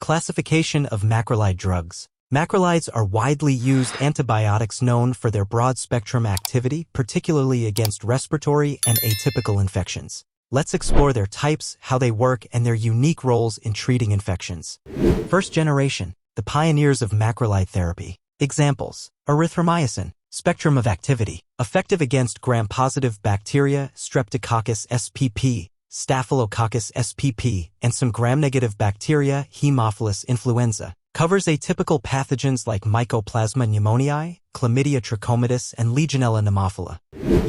Classification of macrolide drugs. Macrolides are widely used antibiotics known for their broad-spectrum activity, particularly against respiratory and atypical infections. Let's explore their types, how they work, and their unique roles in treating infections. First generation, the pioneers of macrolide therapy. Examples: Erythromycin, spectrum of activity, effective against gram-positive bacteria, Streptococcus spp, Staphylococcus spp, and some gram-negative bacteria, Haemophilus influenza. Covers atypical pathogens like Mycoplasma pneumoniae, Chlamydia trachomatis, and Legionella pneumophila.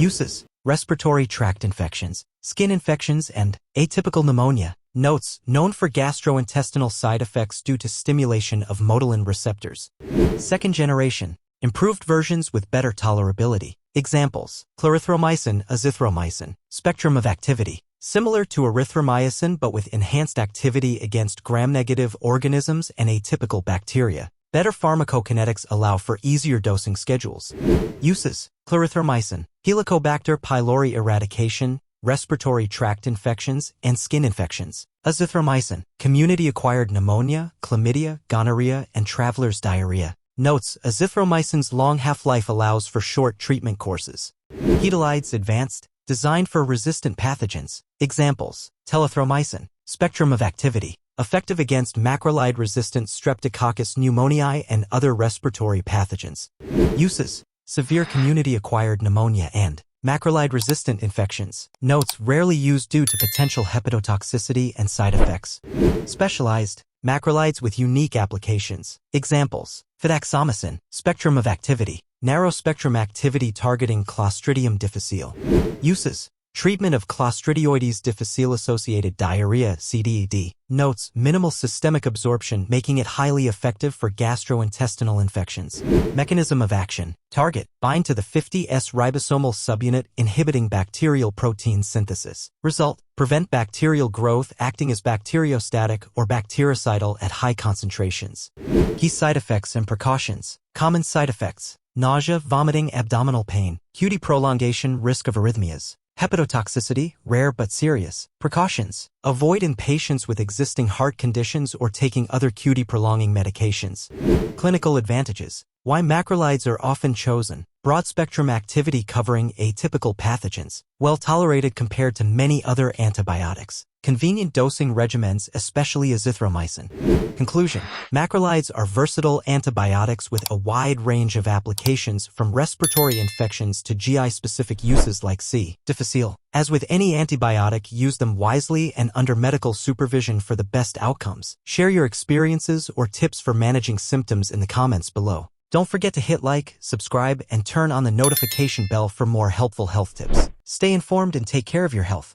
Uses: respiratory tract infections, skin infections, and atypical pneumonia. Notes: known for gastrointestinal side effects due to stimulation of motilin receptors. Second generation, improved versions with better tolerability. Examples: Clarithromycin, Azithromycin, spectrum of activity, similar to erythromycin but with enhanced activity against gram-negative organisms and atypical bacteria. Better pharmacokinetics allow for easier dosing schedules. Uses: Clarithromycin, Helicobacter pylori eradication, respiratory tract infections, and skin infections. Azithromycin, community-acquired pneumonia, chlamydia, gonorrhea, and traveler's diarrhea. Notes: azithromycin's long half-life allows for short treatment courses. Macrolides advanced, designed for resistant pathogens. Examples: Telithromycin, spectrum of activity, effective against macrolide-resistant Streptococcus pneumoniae and other respiratory pathogens. Uses: severe community-acquired pneumonia and macrolide-resistant infections. Notes: rarely used due to potential hepatotoxicity and side effects. Specialized, macrolides with unique applications. Examples: Fidaxomicin, spectrum of activity, narrow-spectrum activity targeting Clostridium difficile. Uses: treatment of Clostridioides difficile-associated diarrhea, CDD. Notes: minimal systemic absorption, making it highly effective for gastrointestinal infections. Mechanism of action: target, bind to the 50S ribosomal subunit, inhibiting bacterial protein synthesis. Result: prevent bacterial growth, acting as bacteriostatic or bactericidal at high concentrations. Key side effects and precautions. Common side effects: nausea, vomiting, abdominal pain, QT prolongation, risk of arrhythmias. Hepatotoxicity, rare but serious. Precautions: avoid in patients with existing heart conditions or taking other QT prolonging medications. Clinical advantages. Why macrolides are often chosen: broad-spectrum activity covering atypical pathogens, well-tolerated compared to many other antibiotics, convenient dosing regimens, especially azithromycin. Conclusion: macrolides are versatile antibiotics with a wide range of applications, from respiratory infections to GI-specific uses like C. difficile. As with any antibiotic, use them wisely and under medical supervision for the best outcomes. Share your experiences or tips for managing symptoms in the comments below. Don't forget to hit like, subscribe, and turn on the notification bell for more helpful health tips. Stay informed and take care of your health.